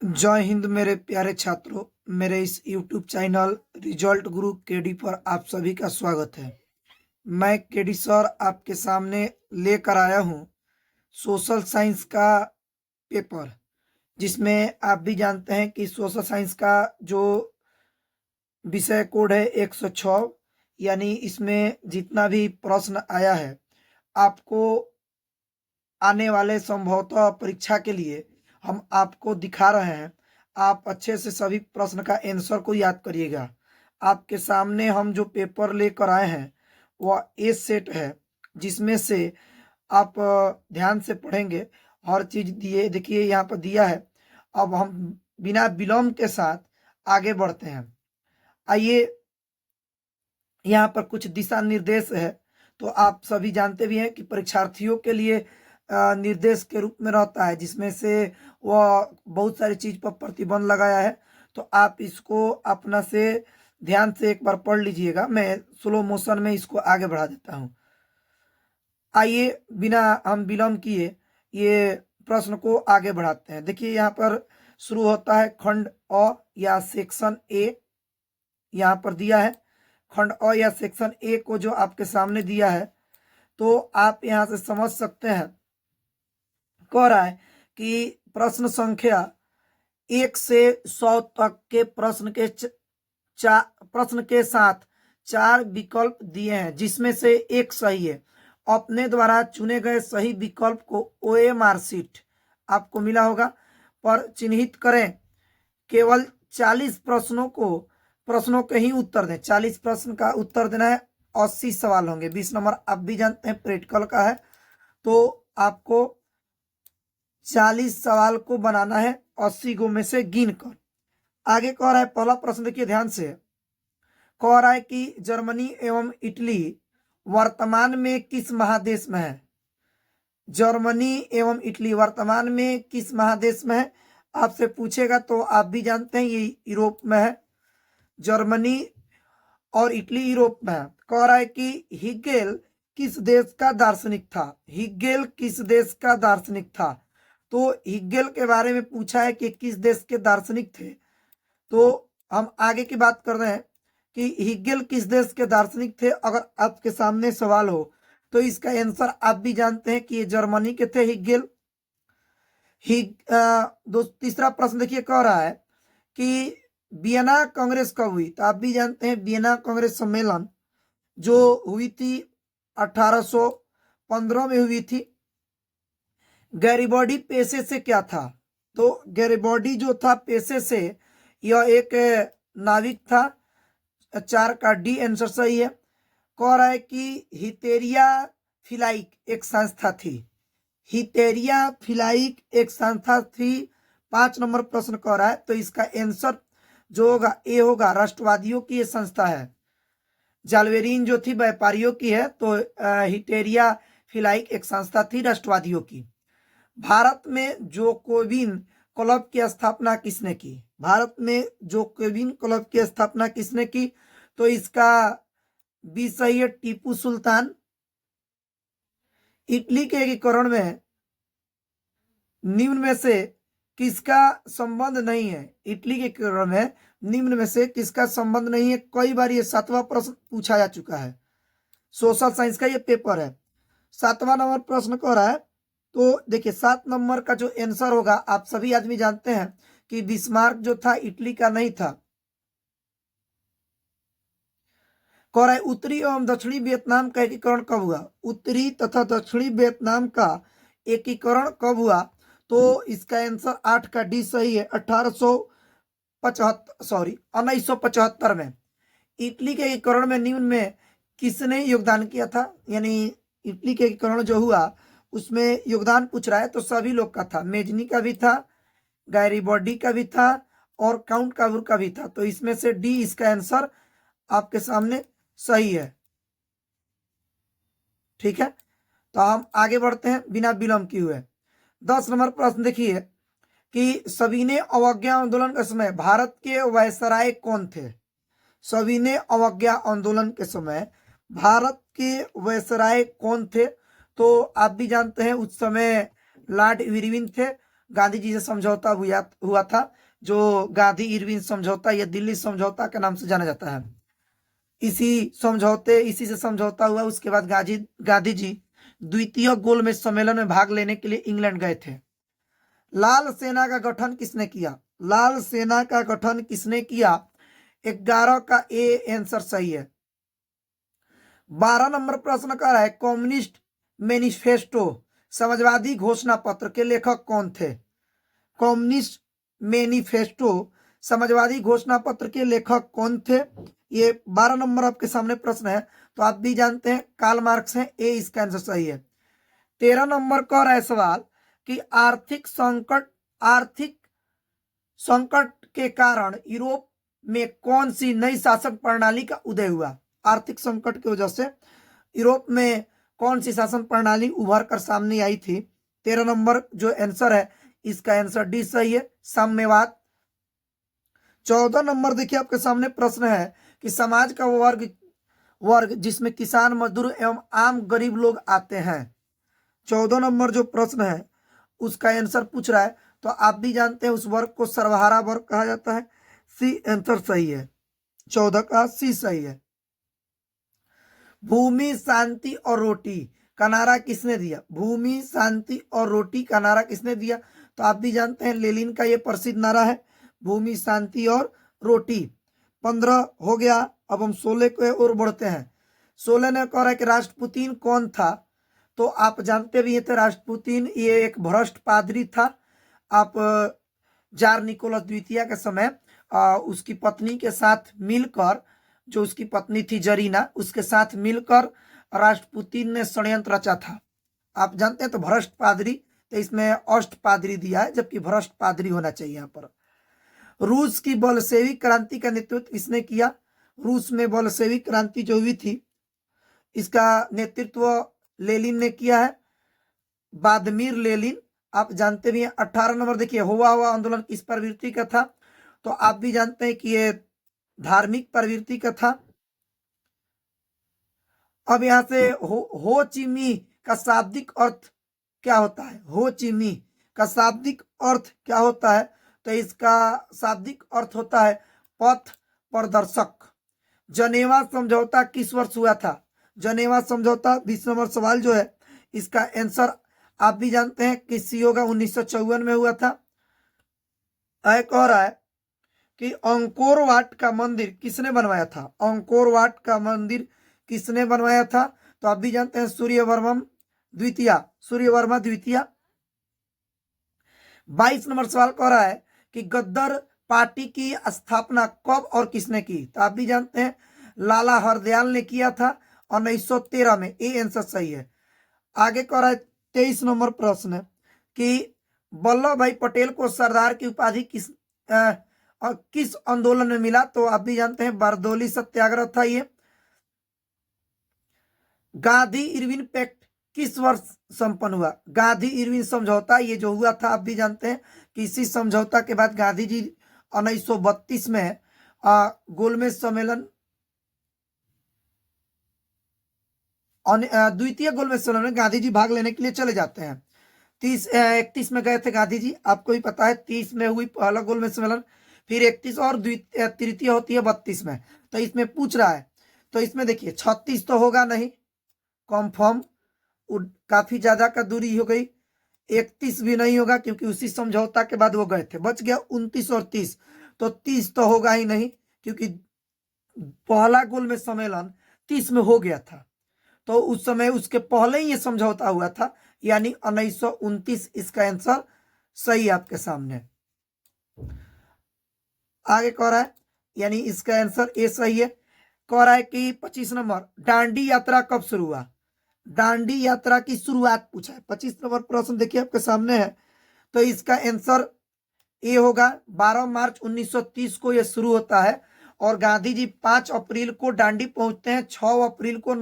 जय हिंद मेरे प्यारे छात्रों। मेरे इस YouTube चैनल रिजल्ट गुरु केडी पर आप सभी का स्वागत है। मैं केडी सर आपके सामने लेकर आया हूं सोशल साइंस का पेपर, जिसमें आप भी जानते हैं कि सोशल साइंस का जो विषय कोड है 106, यानी इसमें जितना भी प्रश्न आया है आपको आने वाले संभवतः परीक्षा के लिए हम आपको दिखा रहे हैं। आप अच्छे से सभी प्रश्न का आंसर को याद करिएगा। आपके सामने हम जो पेपर लेकर आए हैं वह ए सेट है, जिसमें से आप ध्यान से पढ़ेंगे। हर चीज दिए देखिए यहाँ पर दिया है। अब हम बिना विलंब के साथ आगे बढ़ते हैं। आइए, यहाँ पर कुछ दिशा निर्देश है। तो आप सभी जानते भी हैं कि परीक्षार्थियों के लिए निर्देश के रूप में रहता है, जिसमें से वह बहुत सारी चीज पर प्रतिबंध लगाया है। तो आप इसको अपना से ध्यान से एक बार पढ़ लीजिएगा। मैं स्लो मोशन में इसको आगे बढ़ा देता हूँ। आइए, बिना हम विलंब किए ये प्रश्न को आगे बढ़ाते हैं। देखिए यहाँ पर शुरू होता है खंड अ या सेक्शन ए, यहाँ पर दिया है खंड अ या सेक्शन ए को जो आपके सामने दिया है। तो आप यहाँ से समझ सकते हैं, कह रहा है कि प्रश्न संख्या 1 से 100 तक के प्रश्न के साथ 4 विकल्प दिए हैं, जिसमें से एक सही है। अपने द्वारा चुने गए सही विकल्प को OMR शीट आपको मिला होगा पर चिन्हित करें। केवल 40 प्रश्नों के ही उत्तर दें। 40 प्रश्न का उत्तर देना है। 80 सवाल होंगे। 20 नंबर आप भी जानते हैं प्रैक्टिकल का है, तो आपको 40 सवाल को बनाना है 80 गो में से गिन कर। आगे कह रहा है, पहला प्रश्न देखिए ध्यान से। कह रहा है कि जर्मनी एवं इटली वर्तमान में किस महादेश में है। जर्मनी एवं इटली वर्तमान में किस महादेश में है आपसे पूछेगा, तो आप भी जानते हैं ये यूरोप में है। जर्मनी और इटली यूरोप में है। कह रहा है कि हिगेल किस देश का दार्शनिक था। हिगेल किस देश का दार्शनिक था। तो हिगेल के बारे में पूछा है कि किस देश के दार्शनिक थे। तो हम आगे की बात कर रहे हैं कि हिगेल किस देश के दार्शनिक थे। अगर आपके सामने सवाल हो तो इसका आंसर आप भी जानते हैं कि ये जर्मनी के थे हिगेल। तीसरा प्रश्न देखिए, कह रहा है कि वियना कांग्रेस कब हुई। तो आप भी जानते हैं वियना कांग्रेस सम्मेलन जो हुई थी 1815 में हुई थी। गैरिबॉडी पेशे से क्या था। तो गैरिबॉडी जो था पेशे से यह एक नाविक था। 4 का डी आंसर सही है। कह रहा है कि हितेरिया फिलाइक एक संस्था थी। हितेरिया फिलाइक एक संस्था थी। 5 नंबर प्रश्न कह रहा है, तो इसका आंसर जो होगा ए होगा। राष्ट्रवादियों की ये संस्था है। जालवेरिन जो थी व्यापारियों की है, तो हिटेरिया फिलाइक एक संस्था थी राष्ट्रवादियों की। भारत में जोकोविन क्लब की स्थापना किसने की। भारत में जोकोविन क्लब की स्थापना किसने की। तो इसका बी सही है, टीपू सुल्तान। इटली के एकीकरण में निम्न में से किसका संबंध नहीं है। इटली के एकीकरण में निम्न में से किसका संबंध नहीं है। कई बार ये 7वां प्रश्न पूछा जा चुका है। सोशल साइंस का ये पेपर है। 7वां नंबर प्रश्न कह रहा है। तो देखिए 7 नंबर का जो आंसर होगा, आप सभी आदमी जानते हैं कि बिस्मार्क जो था इटली का नहीं था। कह रहा है उत्तरी एवं दक्षिणी वियतनाम का एकीकरण कब हुआ। उत्तरी तथा दक्षिणी वियतनाम का एकीकरण कब हुआ। तो इसका आंसर 8 का डी सही है। 1975 में। इटली के एकीकरण में निम्न में किसने योगदान किया था। यानी इटली के एकीकरण जो हुआ उसमें योगदान पूछ रहा है, तो सभी लोग का था। मेजनी का भी था, गैरिबॉडी का भी था और काउंट काबूर का भी था। तो इसमें से डी इसका आंसर आपके सामने सही है। ठीक है, तो हम आगे बढ़ते हैं बिना विलंब किए हुए। 10 नंबर प्रश्न देखिए कि सविनय अवज्ञा आंदोलन के समय भारत के वायसराय कौन थे। सविनय अवज्ञा आंदोलन के समय भारत के वायसराय कौन थे। तो आप भी जानते हैं उस समय लॉर्ड इरविन थे। गांधी जी से समझौता हुआ था, जो गांधी इरविन समझौता या दिल्ली समझौता के नाम से जाना जाता है। इसी से समझौता हुआ। उसके बाद गांधी जी द्वितीय गोलमेज सम्मेलन में भाग लेने के लिए इंग्लैंड गए थे। लाल सेना का गठन किसने किया? लाल सेना का गठन किसने किया? 11 का ए आंसर सही है। 12 नंबर प्रश्न कर रहा है, कम्युनिस्ट मैनिफेस्टो समाजवादी घोषणा पत्र के लेखक कौन थे? कम्युनिस्ट मैनिफेस्टो समाजवादी घोषणा पत्र के लेखक कौन थे? ये 12 नंबर आपके सामने प्रश्न है। तो आप भी जानते हैं कार्ल मार्क्स है, ए इसका आंसर सही है। 13 नंबर का है सवाल कि आर्थिक संकट के कारण यूरोप में कौन सी नई शासन प्रणाली का उदय हुआ? आर्थिक संकट की वजह से यूरोप में कौन सी शासन प्रणाली उभर कर सामने आई थी? 13 नंबर जो आंसर है इसका आंसर डी सही है, साम्यवाद। 14 नंबर देखिए आपके सामने प्रश्न है कि समाज का वर्ग जिसमें किसान, मजदूर एवं आम गरीब लोग आते हैं। 14 नंबर जो प्रश्न है उसका आंसर पूछ रहा है। तो आप भी जानते हैं उस वर्ग को सर्वहारा वर्ग कहा जाता है। सी आंसर सही है, 14 का सी सही है। भूमि, शांति और रोटी का नारा किसने दिया? भूमि, शांति और रोटी का नारा किसने दिया? तो आप भी जानते हैं लेनिन का ये प्रसिद्ध नारा है, भूमि, शांति और रोटी। 15 हो गया। अब हम 16 को और बढ़ते हैं। 16 ने कह रहा है कि राष्ट्रपुतीन कौन था? तो आप जानते भी थे राष्ट्रपुतीन ये एक भ्रष्ट पादरी था। आप जार निकोलस द्वितीय के समय उसकी पत्नी के साथ मिलकर, जो उसकी पत्नी थी जरीना, उसके साथ मिलकर राष्ट्रपुतीन ने षड्यंत्र रचा था। आप जानते हैं तो भ्रष्ट पादरी, तो इसमें अष्ट पादरी दिया है, जबकि भ्रष्ट पादरी होना चाहिए यहाँ पर। रूस की बोल्शेविक क्रांति का नेतृत्व किसने किया? रूस में बोल्शेविक क्रांति जो हुई थी इसका नेतृत्व लेनिन ने किया है, व्लादिमीर लेनिन। आप जानते भी हैं। 18 नंबर देखिए, हुआ आंदोलन किस प्रवृत्ति का था? तो आप भी जानते हैं कि ये धार्मिक प्रवृत्ति का था। अब यहां से हो ची मिन्ह का शाब्दिक अर्थ क्या होता है? हो ची मिन्ह का शाब्दिक अर्थ क्या होता है? तो इसका शाब्दिक अर्थ होता है पथ प्रदर्शक। जनेवा समझौता किस वर्ष हुआ था? जनेवा समझौता 20 नंबर सवाल जो है इसका आंसर आप भी जानते हैं किसी होगा, 1954 में हुआ था। एक और है कि अंकोर वाट का मंदिर किसने बनवाया था? अंकोर वाट का मंदिर किसने बनवाया था? तो आप भी जानते हैं सूर्यवर्मा द्वितीय। 22 नंबर सवाल कह रहा है कि गद्दर पार्टी की स्थापना कब और किसने की? तो आप भी जानते हैं लाला हरदयाल ने किया था 1913 में। ए आंसर सही है। आगे कह रहा है 23 नंबर प्रश्न कि वल्लभ भाई पटेल को सरदार की उपाधि किस आंदोलन में मिला? तो आप भी जानते हैं बारदोली सत्याग्रह था ये। गांधी इरविन पैक्ट किस वर्ष संपन्न हुआ? गांधी इरविन समझौता ये जो हुआ था आप भी जानते हैं कि इसी समझौता के बाद गांधी जी 1932 में गोलमेज सम्मेलन, द्वितीय गोलमेज सम्मेलन में गांधी जी भाग लेने के लिए चले जाते हैं। 31 में गए थे गांधी जी, आपको भी पता है। 30 में हुई पहला गोलमेज सम्मेलन, फिर 31 और तृतीय होती है 32 में। तो इसमें पूछ रहा है, तो इसमें देखिए 36 तो होगा नहीं, कंफर्म, काफी ज्यादा का दूरी हो गई। 31 भी नहीं होगा क्योंकि उसी समझौता के बाद वो गए थे। बच गया 29 और 30। तो 30 तो होगा ही नहीं क्योंकि पहला गोलमेज सम्मेलन 30 में हो गया था। तो उस समय उसके पहले ही ये समझौता हुआ था, यानी 1929 इसका आंसर सही आपके सामने। आगे कह रहा है, यानी इसका आंसर ए सही है। कह रहा है कि 25 नंबर दांडी यात्रा कब शुरू हुआ? दांडी यात्रा की शुरुआत पूछा है। 25 नंबर प्रश्न देखिए आपके सामने है। तो इसका आंसर ए होगा। 12 मार्च 1930 को यह शुरू होता है और गांधी जी 5 अप्रैल को दांडी पहुंचते हैं। 6 अप्रैल को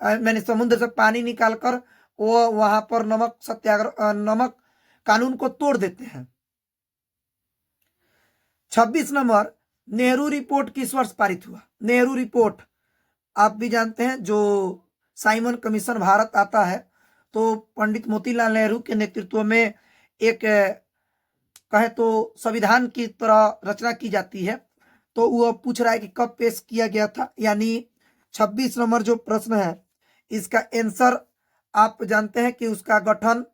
मैंने समुद्र से पानी निकालकर वो वहां पर नमक कानून को तोड़ देते हैं। 26 नंबर नेहरू रिपोर्ट किस वर्ष पारित हुआ? नेहरू रिपोर्ट आप भी जानते हैं, जो साइमन कमीशन भारत आता है तो पंडित मोतीलाल नेहरू के नेतृत्व में एक कहे तो संविधान की तरह रचना की जाती है। तो वो पूछ रहा है कि कब पेश किया गया था, यानी 26 नंबर जो प्रश्न है इसका आंसर आप जानते हैं कि उसका गठन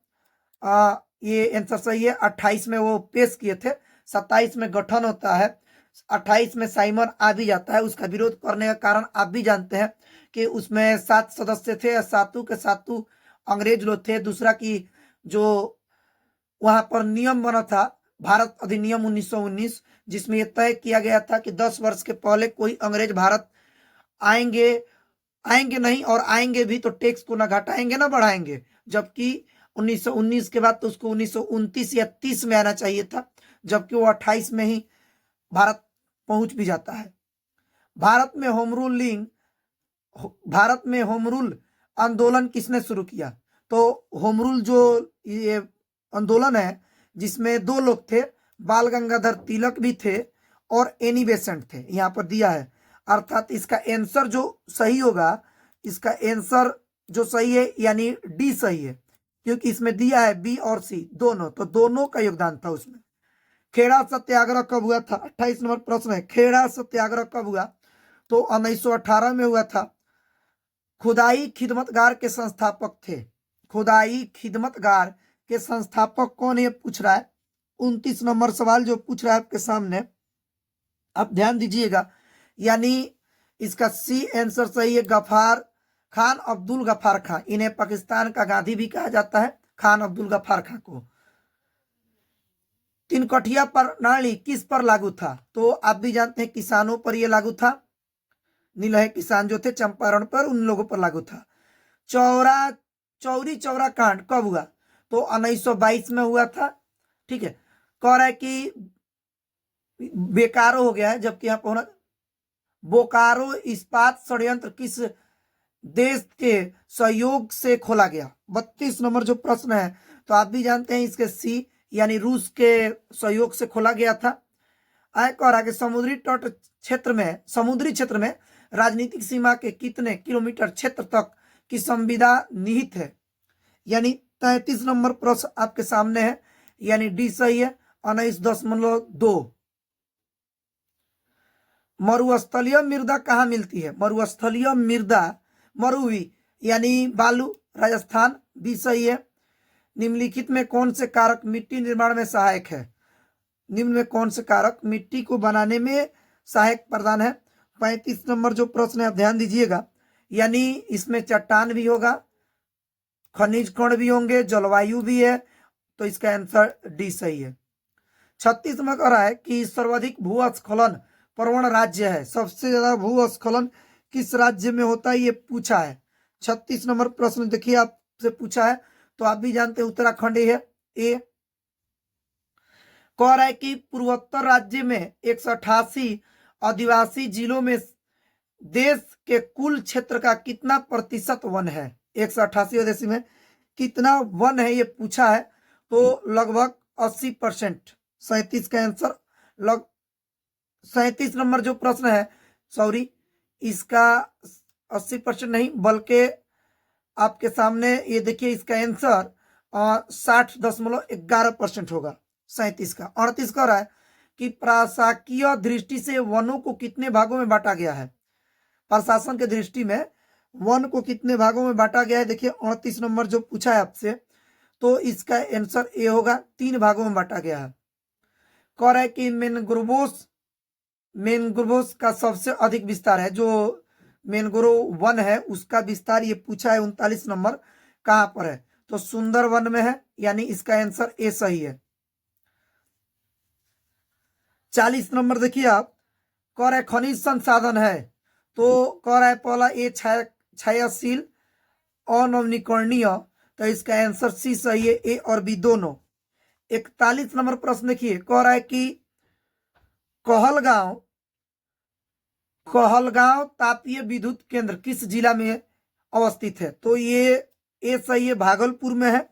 ये आंसर सही है। 28 में वो पेश किए थे, 27 में गठन होता है, 28 में साइमन आ भी जाता है। उसका विरोध करने का कारण आप भी जानते हैं कि उसमें 7 सदस्य थे, सातों के सातों अंग्रेज लोग थे। दूसरा की जो वहां पर नियम बना था भारत अधिनियम 1919, जिसमें यह तय किया गया था कि 10 वर्ष के पहले कोई अंग्रेज भारत आएंगे आएंगे नहीं, और आएंगे भी तो टैक्स को ना घटाएंगे ना बढ़ाएंगे। जबकि 1919 के बाद तो उसको 1929 या 30 में आना चाहिए था, जबकि वो 28 में ही भारत पहुंच भी जाता है। भारत में होम रूल आंदोलन किसने शुरू किया? तो होम रूल जो ये आंदोलन है जिसमें दो लोग थे, बाल गंगाधर तिलक भी थे और एनी बेसेंट थे, यहाँ पर दिया है। अर्थात इसका आंसर जो सही होगा, इसका आंसर जो सही है यानी डी सही है, क्योंकि इसमें दिया है बी और सी दोनों, तो दोनों का योगदान था उसमें। खेड़ा सत्याग्रह कब हुआ था? 28 नंबर प्रश्न है, खेड़ा सत्याग्रह कब हुआ? तो 1918 में हुआ था। खुदाई खिदमतगार के संस्थापक थे, खुदाई खिदमतगार के संस्थापक कौन है पूछ रहा है। 29 नंबर सवाल जो पूछ रहा है आपके सामने, आप ध्यान दीजिएगा, यानी इसका सी आंसर सही है, गफार खान अब्दुल गफार खान। इन्हें पाकिस्तान का गांधी भी कहा जाता है, खान अब्दुल गफार खान को। तिनकठिया प्रणाली किस पर लागू था? तो आप भी जानते हैं किसानों पर यह लागू था, नीलहे किसान जो थे चंपारण पर, उन लोगों पर लागू था। चौरी चौरा कांड कब हुआ? तो 1922 में हुआ था। ठीक है, कह रहा है कि बेकारो हो गया है, जबकि यहाँ पर होना बोकारो इस्पात षड्यंत्र किस देश के सहयोग से खोला गया? 32 नंबर जो प्रश्न है, तो आप भी जानते हैं इसके सी यानी रूस के सहयोग से खोला गया था। आय कह रहा कि समुद्री क्षेत्र में राजनीतिक सीमा के कितने किलोमीटर क्षेत्र तक की संविदा निहित है? यानी 33 नंबर प्रश्न आपके सामने है, यानी डी सही है, 19.2। मरुस्थलीय मृदा कहाँ मिलती है? मरुस्थलीय मृदा मरुवी यानी बालू, राजस्थान, भी सही है। निम्नलिखित में कौन से कारक मिट्टी निर्माण में सहायक है? निम्न में कौन से कारक मिट्टी को बनाने में सहायक प्रदान है? 35 नंबर जो प्रश्न है आप ध्यान दीजिएगा, यानी इसमें चट्टान भी होगा, खनिज कण भी होंगे, जलवायु भी है, तो इसका आंसर डी सही है। 36 में कह रहा है कि सर्वाधिक भूस्खलन प्रवण राज्य है, सबसे ज्यादा भूस्खलन किस राज्य में होता है ये पूछा है। 36 नंबर प्रश्न देखिए आपसे पूछा है, तो आप भी जानते हैं उत्तराखंड है ए। कह रहा है कि पूर्वोत्तर राज्य में 188 आदिवासी जिलों में देश के कुल क्षेत्र का कितना प्रतिशत वन है? 188 आदिवासी में कितना वन है ये पूछा है, तो लगभग 80%। 37 का आंसर 37 नंबर जो प्रश्न है, सॉरी, इसका 80% नहीं बल्कि आपके सामने ये देखिए इसका आंसर 60.11% होगा 37 का। 38 कह रहा है कि प्रशासकीय दृष्टि से वनों को कितने भागों में बांटा गया है? प्रशासन के दृष्टि में वन को कितने भागों में बांटा गया है? देखिए 38 नंबर जो पूछा है आपसे, तो इसका आंसर ए होगा, 3 भागों में बांटा गया है। कह रहा है कि मैंग्रोव्स का सबसे अधिक विस्तार है, जो मैंग्रोव वन है उसका विस्तार ये पूछा है 39 नंबर कहां पर है? तो सुंदर वन में है, यानी इसका आंसर ए सही है। 40 नंबर देखिए आप, कह रहा है खनिज संसाधन है, तो कह रहा है पहला ए क्षयशील अनवीकरणीय, तो इसका आंसर सी सही है, ए और बी दोनों। 41 नंबर प्रश्न देखिए, कह रहा है कि कहलगांव तापीय विद्युत केंद्र किस जिला में अवस्थित है? तो ये ए सही है, भागलपुर में है।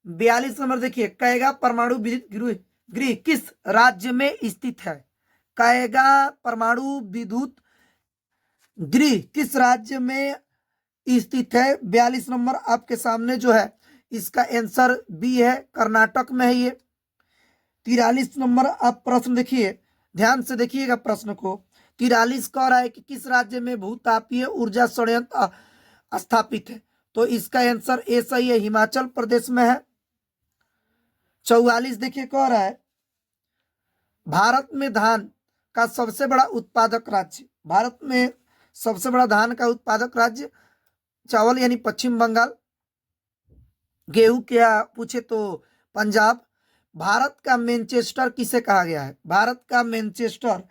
42 नंबर देखिए, कैगा परमाणु विद्युत गृह किस राज्य में स्थित है? कैगा परमाणु विद्युत गृह किस राज्य में स्थित है? 42 नंबर आपके सामने जो है इसका आंसर बी है, कर्नाटक में है ये। 43 नंबर आप प्रश्न देखिए, ध्यान से देखिएगा प्रश्न को। 43 कह रहा है कि किस राज्य में भूतापीय ऊर्जा संयंत्र स्थापित है, तो इसका आंसर ए सही है, हिमाचल प्रदेश में है। 44 देखिए कह रहा है भारत में धान का सबसे बड़ा उत्पादक राज्य, भारत में सबसे बड़ा धान का उत्पादक राज्य चावल यानी पश्चिम बंगाल, गेहूं क्या पूछे तो पंजाब। भारत का मैनचेस्टर किसे कहा गया है, भारत का मैनचेस्टर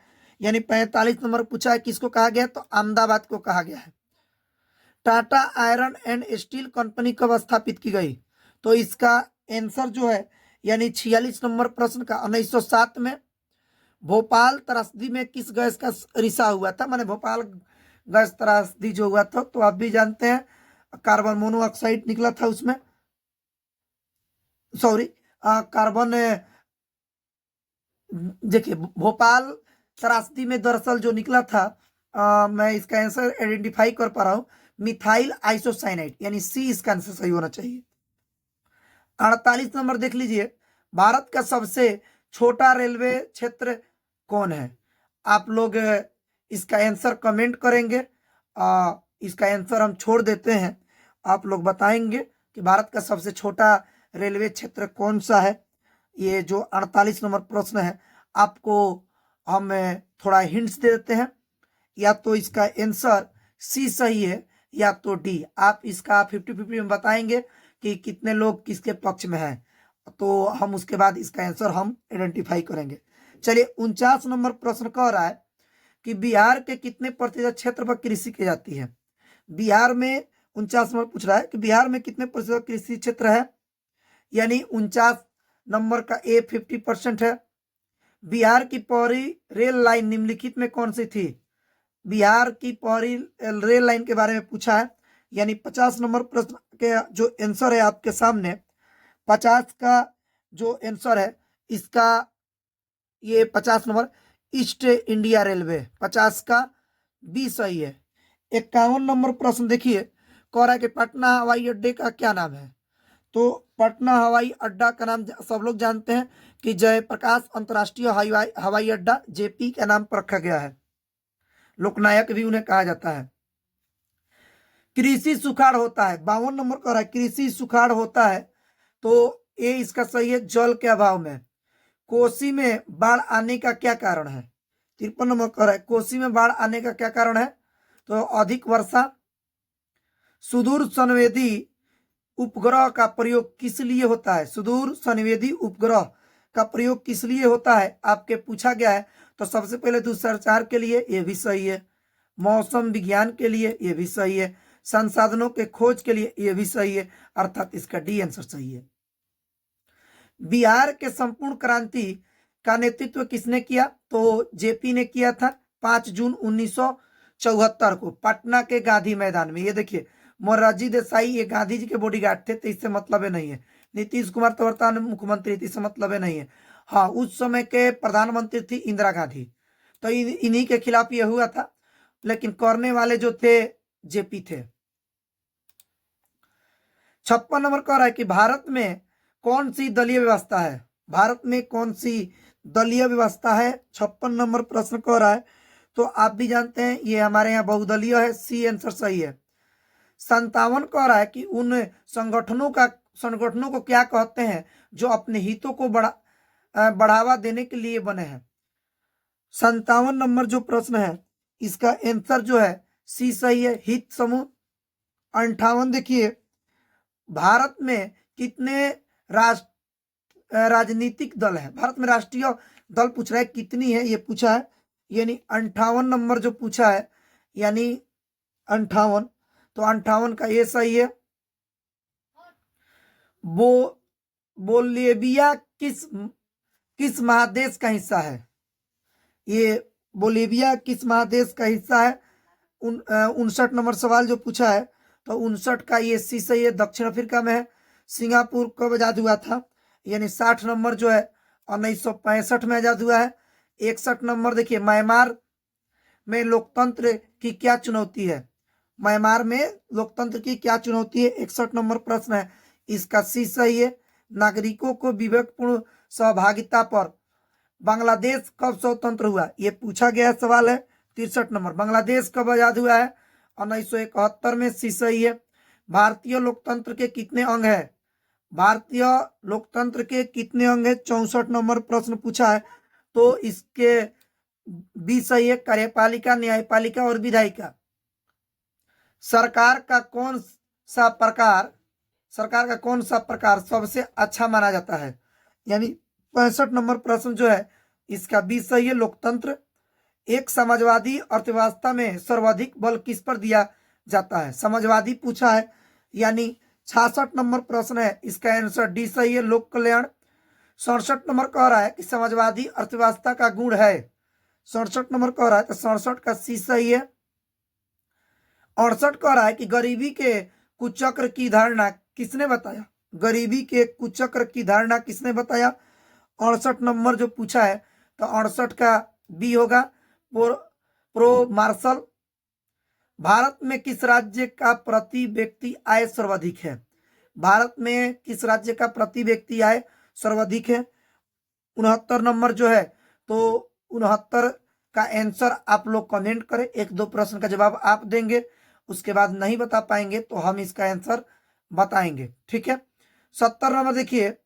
यानी 45 नंबर पूछा है किसको कहा गया है, तो अहमदाबाद को कहा गया है। Tata iron and steel company कब स्थापित की गई, तो इसका आंसर जो है यानी 46 नंबर प्रश्न का 1907 में। भोपाल त्रासदी में किस गैस का रिसाव हुआ था, माने भोपाल गैस त्रासदी जो हुआ था, तो आप भी जानते हैं कार्बन मोनोऑक्साइड निकला था उसमें, सॉरी कार्बन, देखिए भोपाल त्रासदी में दरअसल जो निकला था, मैं इसका आंसर आइडेंटिफाई कर पा रहा हूं, मिथाइल आइसोसाइनाइड यानी सी इसका आंसर सही होना चाहिए। 48 नंबर देख लीजिए, भारत का सबसे छोटा रेलवे क्षेत्र कौन है। आप लोग इसका आंसर कमेंट करेंगे, इसका आंसर हम छोड़ देते हैं, आप लोग बताएंगे कि भारत का सबसे छोटा रेलवे क्षेत्र कौन सा है। ये जो 48 नंबर प्रश्न है आपको हम थोड़ा हिंट्स दे देते हैं, या तो इसका आंसर सी सही है या तो डी। आप इसका 50-50 में बताएंगे कि कितने लोग किसके पक्ष में हैं, तो हम उसके बाद इसका आंसर हम आइडेंटिफाई करेंगे। चलिए 49 नंबर प्रश्न कह रहा है कि बिहार के कितने प्रतिशत क्षेत्र पर कृषि की जाती है। बिहार में 49 नंबर पूछ रहा है कि बिहार में कितने प्रतिशत कृषि क्षेत्र है, यानी 49 नंबर का ए 50% है। बिहार की पहली रेल लाइन निम्नलिखित में कौन सी थी, बिहार की पहली रेल लाइन के बारे में पूछा है, यानी 50 नंबर प्रश्न के जो आंसर है आपके सामने, 50 का जो आंसर है इसका ये 50 नंबर ईस्ट इंडिया रेलवे, 50 का बी सही है। 51 नंबर प्रश्न देखिए, कह रहा है कि पटना हवाई अड्डे का क्या नाम है, तो पटना हवाई अड्डा का नाम सब लोग जानते हैं कि जयप्रकाश अंतर्राष्ट्रीय हवाई अड्डा जेपी के नाम पर रखा गया है, लोकनायक भी उन्हें कहा जाता है। कृषि सुखाड़ होता है, 52 नंबर कह रहा है कृषि सुखाड़ होता है, तो ये इसका सही है, जल के अभाव में। कोसी में बाढ़ आने का क्या कारण है, 53 नंबर कह रहा है कोसी में बाढ़ आने का क्या कारण है, तो अधिक वर्षा। सुदूर संवेदी उपग्रह का प्रयोग किस लिए होता है, सुदूर संवेदी उपग्रह का प्रयोग किस लिए होता है आपके पूछा गया है, तो सबसे पहले दूरसंचार के लिए, ये भी सही है। मौसम विज्ञान के लिए, ये भी सही है। संसाधनों के खोज के लिए, ये भी सही है, अर्थात इसका डी आंसर सही है। बिहार के संपूर्ण क्रांति का नेतृत्व किसने किया, तो जेपी ने किया था 5 जून 1974 को पटना के गांधी मैदान में। ये देखिए मोरारजी देसाई ये गांधी जी के बॉडीगार्ड थे, तो इससे मतलब नहीं है। नीतीश कुमार तो वर्तमान मुख्यमंत्री थी, इससे मतलब नहीं है। हाँ, उस समय के प्रधानमंत्री थी इंदिरा गांधी, तो इन्हीं के खिलाफ ये हुआ था, लेकिन करने वाले जो थे जेपी थे। 56 नंबर कह रहा है कि भारत में कौन सी दलीय व्यवस्था है, भारत में कौन सी दलीय व्यवस्था है, 56 नंबर प्रश्न कह रहा है, तो आप भी जानते हैं ये हमारे यहाँ बहुदलीय है, सी आंसर सही है। 57 कह रहा है कि उन संगठनों को क्या कहते हैं जो अपने हितों को बढ़ावा देने के लिए बने हैं। 57 नंबर जो प्रश्न है इसका आंसर जो है सी सही है, हित समूह। 58 देखिए, भारत में कितने राजनीतिक दल है, भारत में राष्ट्रीय दल पूछ रहा है कितनी है, ये पूछा है, यानी 58 नंबर जो पूछा है, यानी 58, तो 58 का ये सही है। बोलिविया किस महादेश का हिस्सा है, ये बोलिविया किस महादेश का हिस्सा है। 59 नंबर सवाल जो पूछा है, तो 59 का ये सी सही है, दक्षिण अफ्रीका में है। सिंगापुर कब आजाद हुआ था, यानी 60 नंबर जो है 1965 में आजाद हुआ है। 61 नंबर देखिए, म्यांमार में लोकतंत्र की क्या चुनौती है, म्यांमार में लोकतंत्र की क्या चुनौती है, 61 नंबर प्रश्न है। इसका सी सही है। नागरिकों को विवेकपूर्ण सहभागिता पर बांग्लादेश कब स्वतंत्र हुआ, ये पूछा गया सवाल है। 63 नंबर, बांग्लादेश कब आजाद हुआ है? 1971 में, सी सही है। भारतीय लोकतंत्र के कितने अंग है? भारतीय लोकतंत्र के कितने अंग है? 64 नंबर प्रश्न पूछा है, तो इसके बी सही है, कार्यपालिका, न्यायपालिका और विधायिका। सरकार का कौन सा प्रकार सबसे अच्छा माना जाता है? यानी 65 नंबर प्रश्न जो है इसका बी सही है, लोकतंत्र। एक समाजवादी अर्थव्यवस्था में सर्वाधिक बल किस पर दिया जाता है? समाजवादी पूछा है, यानी 66 नंबर प्रश्न है, इसका आंसर डी सही है, लोक कल्याण। 67 नंबर कह रहा है कि समाजवादी अर्थव्यवस्था का गुण है। 67 नंबर कह रहा है तो 67 का सी सही है। 68 कह रहा है कि गरीबी के कुचक्र की धारणा किसने बताया? गरीबी के कुचक्र की धारणा किसने बताया? 68 नंबर जो पूछा है तो 68 का बी होगा, प्रो मार्शल। भारत में किस राज्य का प्रति व्यक्ति आय सर्वाधिक है? भारत में किस राज्य का प्रति व्यक्ति आय सर्वाधिक है? 69 नंबर जो है, तो 69 का आंसर आप लोग कमेंट करें। एक दो प्रश्न का जवाब आप देंगे, उसके बाद नहीं बता पाएंगे तो हम इसका आंसर बताएंगे, ठीक है। 70 नंबर देखिए,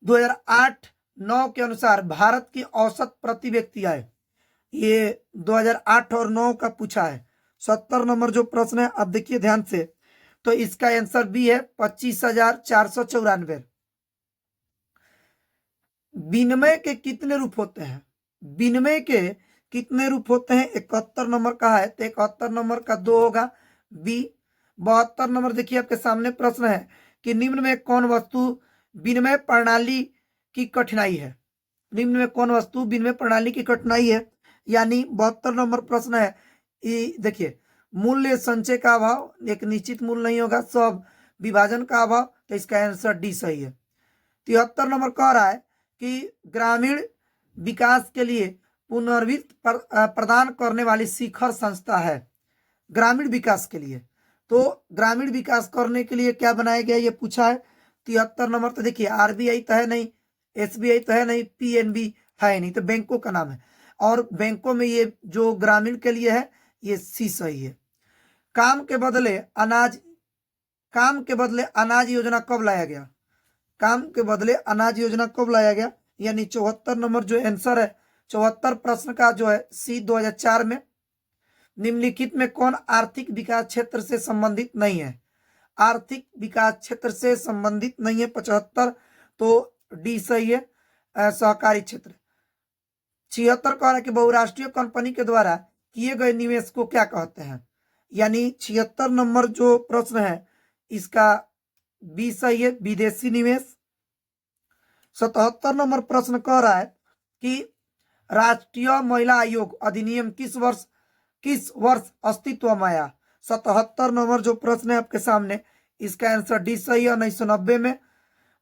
2008-9 के अनुसार भारत की औसत प्रति व्यक्ति आय, ये 2008 और 9 का पूछा है। 70 नंबर जो प्रश्न है, अब देखिए ध्यान से, तो इसका आंसर बी है, 25,494। विनिमय के कितने रूप होते हैं? विनिमय के कितने रूप होते हैं? 71 नंबर का है, तो 71 नंबर का दो होगा, बी। 72 नंबर देखिए आपके सामने प्रश्न है कि निम्न में कौन वस्तु विनिमय प्रणाली की कठिनाई है? निम्न में कौन वस्तु विनिमय प्रणाली की कठिनाई है? यानी 72 नंबर प्रश्न है, देखिए, मूल्य संचय का अभाव, एक निश्चित मूल्य नहीं होगा, सब विभाजन का अभाव, तो इसका आंसर डी सही है। 73 नंबर कह रहा है कि ग्रामीण विकास के लिए पुनर्वित्त प्रदान करने वाली शिखर संस्था है। ग्रामीण विकास के लिए, तो ग्रामीण विकास करने के लिए क्या बनाया गया, ये पूछा है। 73 नंबर, तो देखिए आरबीआई तो है नहीं, एसबीआई तो है नहीं, पीएनबी है नहीं, तो बैंकों का नाम है, और बैंकों में ये जो ग्रामीण के लिए है ये सी सही है। काम के बदले अनाज योजना कब लाया गया? काम के बदले अनाज योजना कब लाया गया? यानी 74 नंबर जो आंसर है, 74 प्रश्न का जो है सी, 2004 में। निम्नलिखित में कौन आर्थिक विकास क्षेत्र से संबंधित नहीं है? आर्थिक विकास क्षेत्र से संबंधित नहीं है 75, तो डी सही है, सहकारी क्षेत्र। 76 कह रहा है कि बहुराष्ट्रीय कंपनी के द्वारा किए गए निवेश को क्या कहते हैं? यानी 76 नंबर जो प्रश्न है इसका बी सही है, विदेशी निवेश। 77 नंबर प्रश्न कह रहा है कि राष्ट्रीय महिला आयोग अधिनियम किस वर्ष अस्तित्व में आया? 77 नंबर जो प्रश्न है आपके सामने, इसका आंसर डी सही है, 1990 में।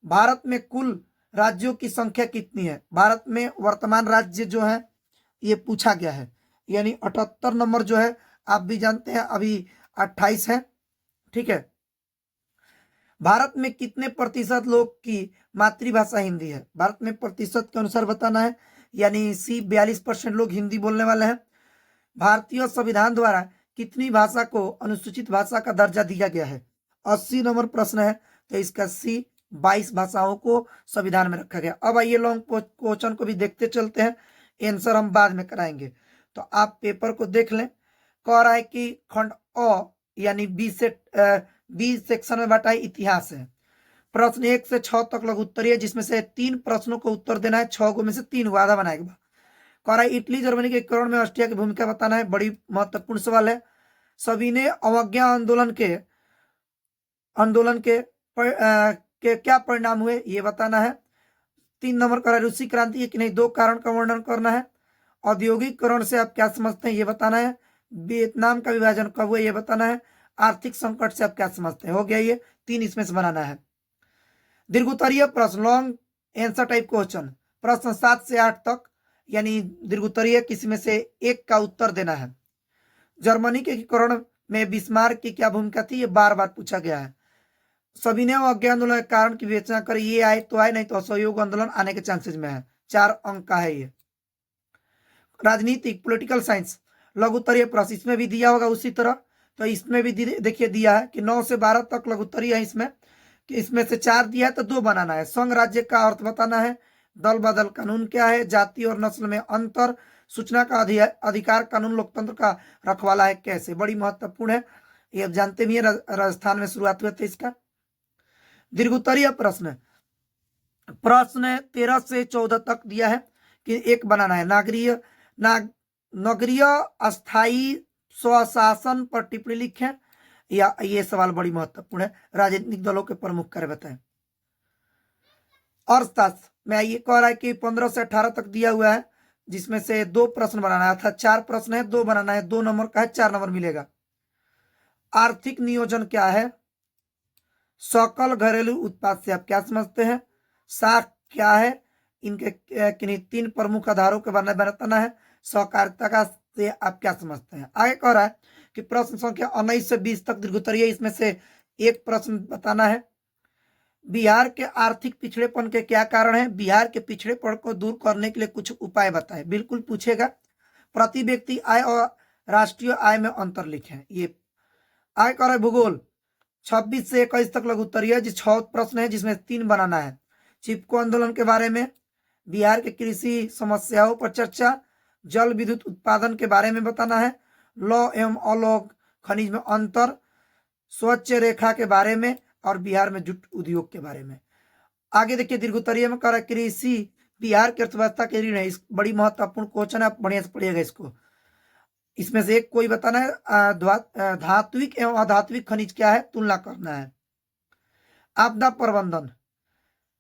भारत में कुल राज्यों की संख्या कितनी है? भारत में वर्तमान राज्य जो है ये पूछा गया है, यानी 78 नंबर जो है, आप भी जानते हैं अभी 28 है, ठीक है। भारत में कितने प्रतिशत लोग की मातृभाषा हिंदी है? भारत में प्रतिशत के अनुसार बताना है, यानी सी, 42% लोग हिंदी बोलने वाले हैं। भारतीय संविधान द्वारा कितनी भाषा को अनुसूचित भाषा का दर्जा दिया गया है? 80 नंबर प्रश्न है, तो इसका सी, 22 भाषाओं को संविधान में रखा गया। अब आइए लॉन्ग क्वेश्चन को भी देखते चलते हैं, आंसर हम बाद में कराएंगे, तो आप पेपर को देख लें। कह रहा है कि खंड अ यानी बी सेक्शन में बटा इतिहास है। प्रश्न 1 से 6 तक लघु उत्तरीय, जिसमें से 3 प्रश्नों को उत्तर देना है, 6 को में से 3 को आधा बनाएगा। कह रहा है इटली जर्मनी के एकीकरण में ऑस्ट्रिया की भूमिका बताना है, बड़ी महत्वपूर्ण सवाल है। सभी ने अवज्ञा आंदोलन के क्या परिणाम हुए, ये बताना है। 3 नंबर कह रहा है रूसी क्रांति कि नहीं, 2 कारण का वर्णन करना है। औद्योगिकरण से आप क्या समझते हैं, ये बताना है। वियतनाम का विभाजन कब हुआ, ये बताना है। आर्थिक संकट से आप क्या समझते हैं, हो गया ये 3 इसमें से बनाना है। दीर्घोत्तरीय प्रश्न, लॉन्ग आंसर टाइप क्वेश्चन, प्रश्न 7 से 8 तक, यानी दीर्घोत्तरीय किसी में से एक का उत्तर देना है। जर्मनी के एकीकरण में बिस्मार्क की क्या भूमिका थी, ये बार बार पूछा गया है। सविनय अवज्ञा आंदोलन के कारण की विवेचना करें, ये आए तो आए, नहीं तो असहयोग आंदोलन आने के चांसेस में है। 4 अंक का है ये। राजनीतिक पॉलिटिकल साइंस लघुत्तरीय प्रश्न इसमें भी दिया होगा उसी तरह, तो इसमें भी देखिए दिया है कि 9 से 12 तक लघुत्तरीय है इसमें, कि इसमें से 4 दिया है तो 2 बनाना है। संघ राज्य का अर्थ बताना है, दल बदल कानून क्या है, जाति और नस्ल में अंतर, सूचना का अधिकार कानून लोकतंत्र का रखवाला है कैसे, बड़ी महत्वपूर्ण है, ये जानते भी है, राजस्थान में शुरुआत हुए थे इसका। दीर्घोत्तरीय प्रश्न, प्रश्न 13 से 14 तक दिया है कि एक बनाना है, नगरीय अस्थाई स्वशासन पर टिप्पणी लिखें, या ये सवाल बड़ी महत्वपूर्ण है, राजनीतिक दलों के प्रमुख कार्य बताएं। अर्थशास्त्र में ये कह रहा है कि 15 से 18 तक दिया हुआ है, जिसमें से 2 प्रश्न बनाना है, अर्थात 4 प्रश्न है, 2 बनाना है, 2 नंबर का है, 4 नंबर मिलेगा। आर्थिक नियोजन क्या है, सकल घरेलू उत्पाद से आप क्या समझते हैं, साख क्या है, इनके किन्हीं 3 प्रमुख आधारों के बारे में बताना है, सहकारिता का से आप क्या समझते हैं। आगे कह रहा है कि प्रश्न संख्या 19 से 20 तक दीर्घोत्तरीय, इसमें से एक प्रश्न बताना है, बिहार के आर्थिक पिछड़ेपन के क्या कारण है, बिहार के पिछड़ेपन को दूर करने के लिए कुछ उपाय बताएं, बिल्कुल पूछेगा। प्रति व्यक्ति आय और राष्ट्रीय आय में अंतर लिखें, ये आगे कह रहा है। भूगोल 26 से 21 तक लघुत्तरीय, जो 6 प्रश्न है, जिसमें 3 बनाना है। चिपको आंदोलन के बारे में, बिहार के कृषि समस्याओं पर चर्चा, जल विद्युत उत्पादन के बारे में बताना है, लौह एवं अलौह खनिज में अंतर, स्वच्छ रेखा के बारे में, और बिहार में जूट उद्योग के बारे में। आगे देखिए दीर्घोत्तरीय में कह कृषि बिहार की अर्थव्यवस्था के ऋण है, इस बड़ी महत्वपूर्ण क्वेश्चन है, आप बढ़िया से पढ़िएगा इसको। इसमें से एक कोई बताना है, धात्विक एवं अधात्विक खनिज क्या है, तुलना करना है। आपदा प्रबंधन,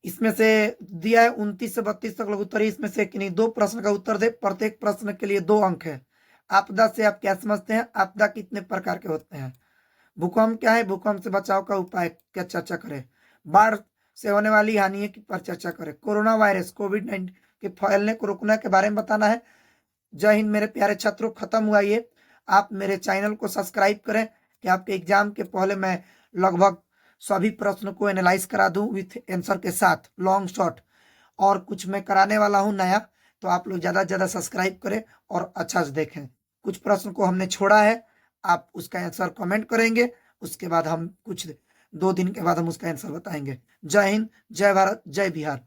इसमें से दिया है 29 से 32 तक लघुत्तरीय, इसमें से किन्हीं 2 प्रश्न का उत्तर दे, प्रत्येक प्रश्न के लिए 2 अंक है। आपदा से आप क्या समझते हैं, आपदा कितने प्रकार के होते हैं। भूकंप क्या है, भूकंप से बचाव का उपाय क्या चर्चा करें। बाढ़ से होने वाली हानि पर चर्चा करें। कोरोना वायरस कोविड-19 के फैलने को रोकने के बारे में बताना है। जय हिंद मेरे प्यारे छात्रों, खत्म हुआ ये। आप मेरे चैनल को सब्सक्राइब करें कि आपके एग्जाम के पहले मैं लगभग सभी प्रश्न को एनालाइज करा दूं विथ आंसर के साथ, लॉन्ग शॉर्ट, और कुछ मैं कराने वाला हूं नया, तो आप लोग ज़्यादा से ज़्यादा सब्सक्राइब करें और अच्छा से देखें। कुछ प्रश्न को हमने छोड़ा है, आप उसका आंसर कमेंट करेंगे, उसके बाद हम कुछ 2 दिन के बाद हम उसका आंसर बताएंगे। जय हिंद, जय भारत, जय बिहार।